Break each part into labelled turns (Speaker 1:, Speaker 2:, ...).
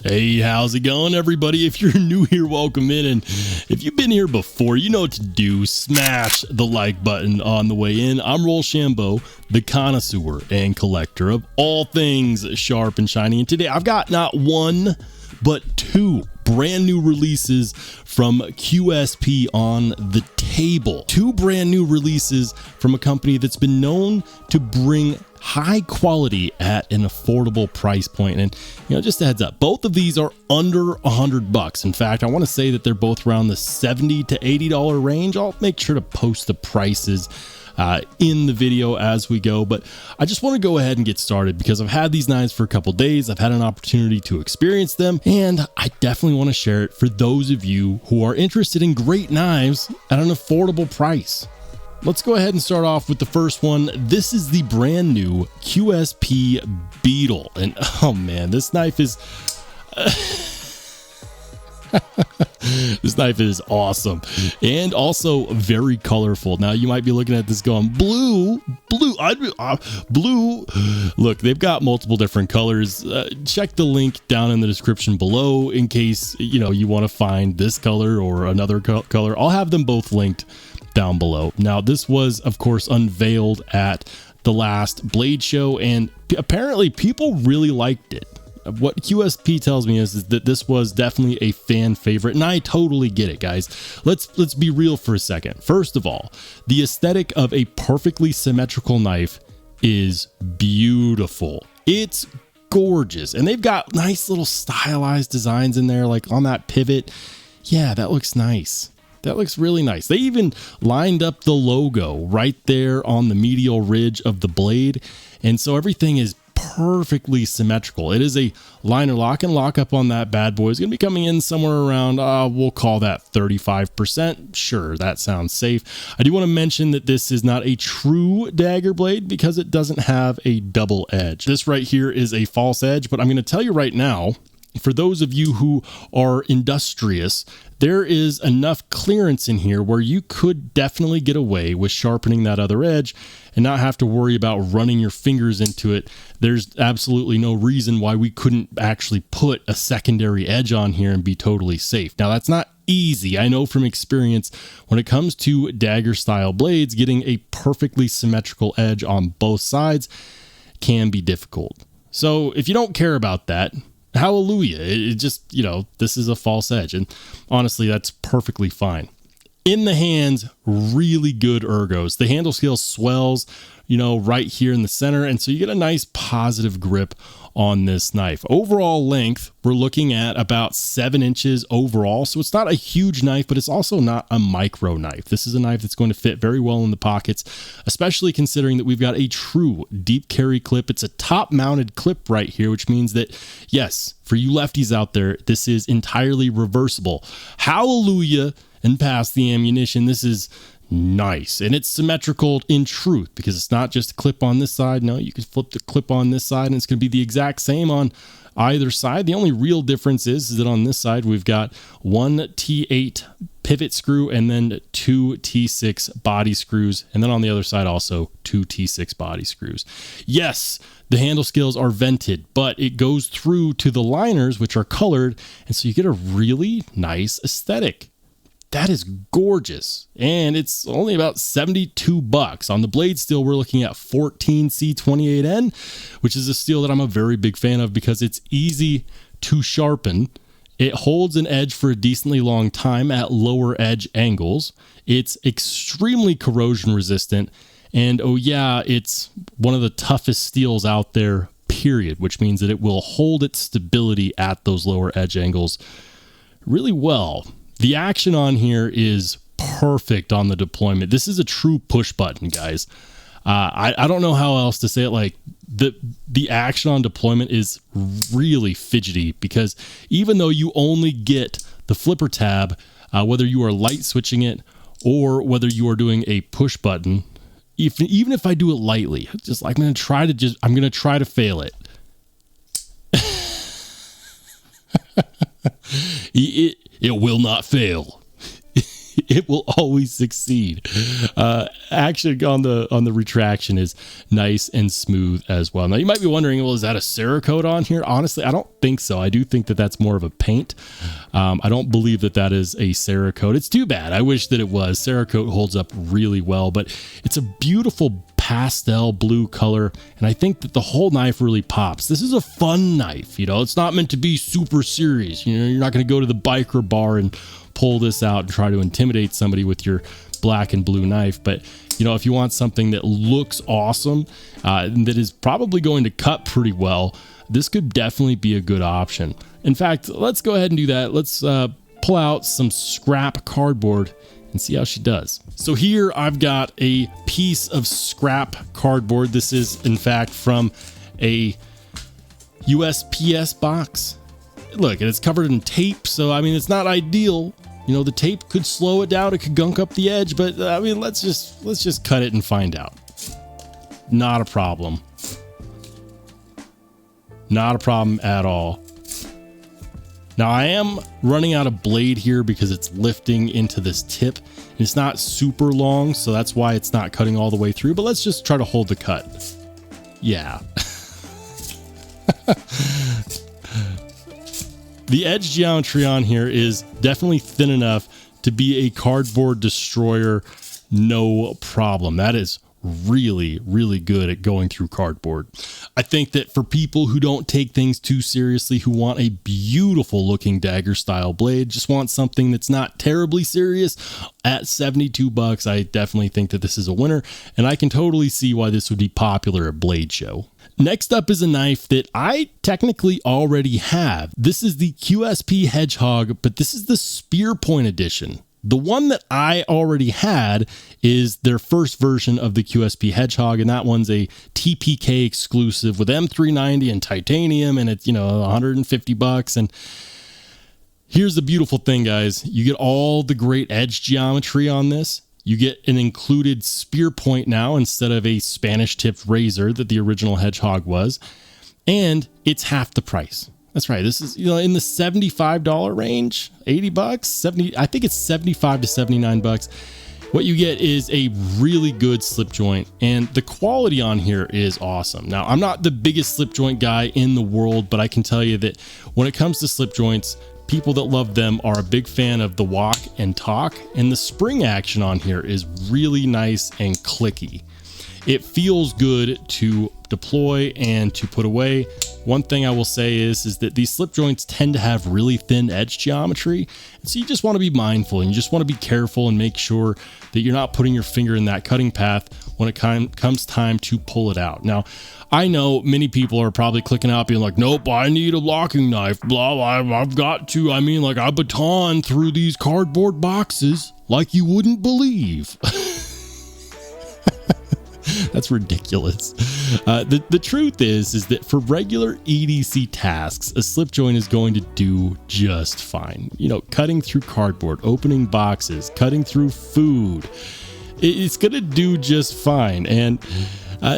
Speaker 1: Hey, how's it going, everybody? If you're new here, welcome in, and if you've been here before, you know what to do. Smash the like button on the way in. I'm Rollshambo, the connoisseur and collector of all things sharp and shiny, and today I've got not one but two brand new releases from QSP on the table. Two brand new releases from a company that's been known to bring high quality at an affordable price point. And just a heads up, both of these are under $100. In fact, I want to say that they're both around the $70 to $80 range. I'll make sure to post the prices in the video as we go, but I just want to go ahead and get started because I've had these knives for a couple days. I've had an opportunity to experience them, and I definitely want to share it for those of you who are interested in great knives at an affordable price. Let's go ahead and start off with the first one. This is the brand new QSP Beetle, and oh man, this knife is this knife is awesome and also very colorful. Now you might be looking at this going, blue. Look, they've got multiple different colors. Check the link down in the description below in case you want to find this color or another color. I'll have them both linked down below. Now this was of course unveiled at the last Blade show, and apparently people really liked it. What QSP tells me is that this was definitely a fan favorite, and I totally get it, guys. Let's be real for a second. First of all, the aesthetic of a perfectly symmetrical knife is beautiful. It's gorgeous, and they've got nice little stylized designs in there, like on that pivot. Yeah, that looks nice. That looks really nice. They even lined up the logo right there on the medial ridge of the blade, and so everything is perfectly symmetrical. It is a liner lock, and lockup on that bad boy is going to be coming in somewhere around, we'll call that 35%. Sure, that sounds safe. I do want to mention that this is not a true dagger blade because it doesn't have a double edge. This right here is a false edge, but I'm going to tell you right now, for those of you who are industrious, there is enough clearance in here where you could definitely get away with sharpening that other edge and not have to worry about running your fingers into it. There's absolutely no reason why we couldn't actually put a secondary edge on here and be totally safe. Now, that's not easy. I know from experience when it comes to dagger style blades, getting a perfectly symmetrical edge on both sides can be difficult. So if you don't care about that, hallelujah. It just, this is a false edge. And honestly, that's perfectly fine. In the hands, really good ergos. The handle scale swells, right here in the center. And so you get a nice positive grip on this knife. Overall length, we're looking at about 7 inches overall. So it's not a huge knife, but it's also not a micro knife. This is a knife that's going to fit very well in the pockets, especially considering that we've got a true deep carry clip. It's a top mounted clip right here, which means that, yes, for you lefties out there, this is entirely reversible. Hallelujah. And past the ammunition, this is nice, and it's symmetrical in truth because it's not just a clip on this side. No, you can flip the clip on this side and it's going to be the exact same on either side. The only real difference is that on this side we've got one T8 pivot screw and then 2 T6 body screws, and then on the other side also 2 T6 body screws. Yes, the handle scales are vented, but it goes through to the liners, which are colored, and so you get a really nice aesthetic. That is gorgeous, and it's only about $72. On the blade steel, we're looking at 14C28N, which is a steel that I'm a very big fan of because it's easy to sharpen. It holds an edge for a decently long time at lower edge angles. It's extremely corrosion resistant, and oh yeah, it's one of the toughest steels out there, period, which means that it will hold its stability at those lower edge angles really well. The action on here is perfect on the deployment. This is a true push button, guys. I don't know how else to say it. Like the action on deployment is really fidgety because even though you only get the flipper tab, whether you are light switching it or whether you are doing a push button, even if I do it lightly, just like I'm going to try to fail it. It will not fail. it will always succeed. Action on the retraction is nice and smooth as well. Now you might be wondering, well, is that a Cerakote on here? Honestly, I don't think so. I do think that that's more of a paint. I don't believe that that is a Cerakote. It's too bad. I wish that it was. Cerakote holds up really well, but it's a beautiful pastel blue color, and I think that the whole knife really pops. This is a fun knife, you know. It's not meant to be super serious. You know, you're not going to go to the biker bar and pull this out and try to intimidate somebody with your black and blue knife. But you know, if you want something that looks awesome, that is probably going to cut pretty well, this could definitely be a good option. In fact, let's go ahead and do that. Let's pull out some scrap cardboard and see how she does. So here I've got a piece of scrap cardboard. This is in fact from a USPS box. Look, and it's covered in tape, so I mean, it's not ideal. You know, the tape could slow it down, it could gunk up the edge, but I mean, let's just cut it and find out. Not a problem. Not a problem at all. Now I am running out of blade here because it's lifting into this tip, and it's not super long, so that's why it's not cutting all the way through, but let's just try to hold the cut. Yeah. The edge geometry on here is definitely thin enough to be a cardboard destroyer, no problem. That is really, really good at going through cardboard. I think that for people who don't take things too seriously, who want a beautiful looking dagger style blade, just want something that's not terribly serious, at $72, I definitely think that this is a winner, and I can totally see why this would be popular at Blade Show. Next up is a knife that I technically already have. This is the QSP Hedgehog, but this is the spear point edition. The one that I already had is their first version of the QSP Hedgehog, and that one's a TPK exclusive with M390 and titanium, and it's, you know, $150. And here's the beautiful thing, guys. You get all the great edge geometry on this. You get an included spear point now instead of a Spanish tipped razor that the original Hedgehog was, and it's half the price. That's right. This is, you know, in the $75 range, $80, 70. I think it's $75 to $79. What you get is a really good slip joint, and the quality on here is awesome. Now, I'm not the biggest slip joint guy in the world, but I can tell you that when it comes to slip joints, people that love them are a big fan of the walk and talk, and the spring action on here is really nice and clicky. It feels good to deploy and to put away. One thing I will say is that these slip joints tend to have really thin edge geometry, and so you just want to be mindful and you just want to be careful and make sure that you're not putting your finger in that cutting path when it comes time to pull it out. Now, I know many people are probably clicking out being like, nope, I need a locking knife, blah, blah, I've got to, I mean, like, I baton through these cardboard boxes like you wouldn't believe. That's ridiculous. The truth is that for regular EDC tasks, a slip joint is going to do just fine. You know, cutting through cardboard, opening boxes, cutting through food, it's going to do just fine. And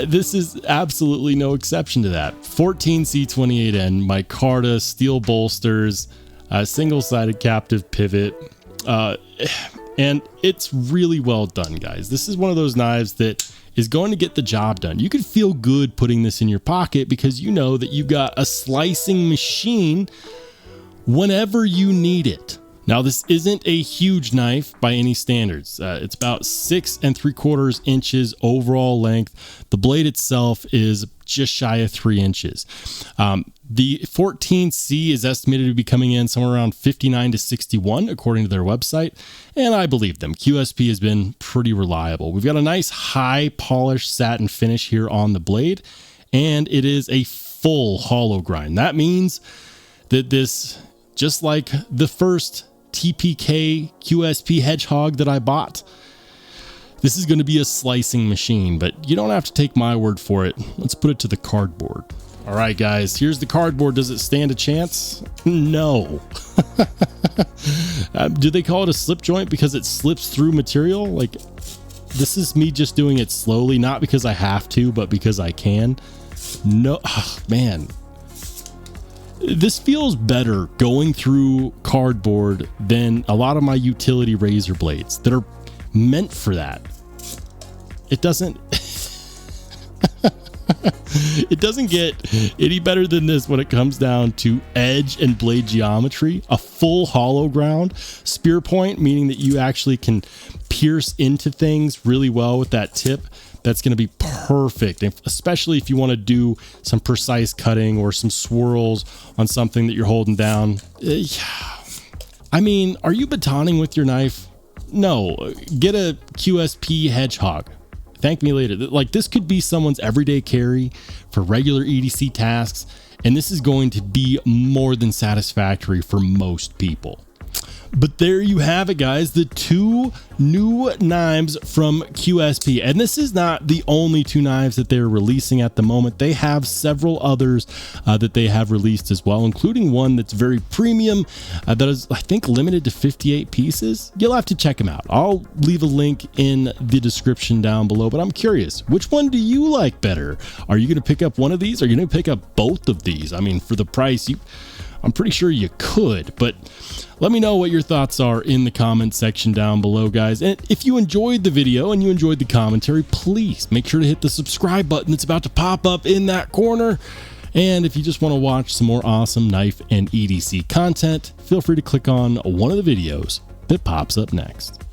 Speaker 1: this is absolutely no exception to that. 14C28N, micarta, steel bolsters, single-sided captive pivot, and it's really well done, guys. This is one of those knives that is going to get the job done. You could feel good putting this in your pocket because you know that you've got a slicing machine whenever you need it. Now, this isn't a huge knife by any standards. It's about 6 3/4 inches overall length. The blade itself is just shy of 3 inches. The 14C is estimated to be coming in somewhere around 59 to 61, according to their website, and I believe them. QSP has been pretty reliable. We've got a nice high polished satin finish here on the blade, and it is a full hollow grind. That means that this, just like the first TPK QSP Hedgehog that I bought, this is going to be a slicing machine, but you don't have to take my word for it. Let's put it to the cardboard. All right, guys, here's the cardboard. Does it stand a chance? No. Do they call it a slip joint because it slips through material? Like, this is me just doing it slowly, not because I have to, but because I can. No, oh, man. This feels better going through cardboard than a lot of my utility razor blades that are meant for that. It doesn't it doesn't get any better than this when it comes down to edge and blade geometry. A full hollow ground spear point, meaning that you actually can pierce into things really well with that tip. That's going to be perfect, especially if you want to do some precise cutting or some swirls on something that you're holding down. I mean, are you batoning with your knife? No, get a QSP Hedgehog. Thank me later. Like, this could be someone's everyday carry for regular EDC tasks, and this is going to be more than satisfactory for most people. But there you have it, guys, the 2 new knives from QSP. And this is not the only 2 knives that they're releasing at the moment. They have several others that they have released as well, including one that's very premium that is, I think, limited to 58 pieces. You'll have to check them out. I'll leave a link in the description down below, but I'm curious, which one do you like better? Are you going to pick up one of these? Are you going to pick up both of these? I mean, for the price, I'm pretty sure you could, but let me know what your thoughts are in the comment section down below, guys. And if you enjoyed the video and you enjoyed the commentary, please make sure to hit the subscribe button that's about to pop up in that corner. And if you just want to watch some more awesome knife and EDC content, feel free to click on one of the videos that pops up next.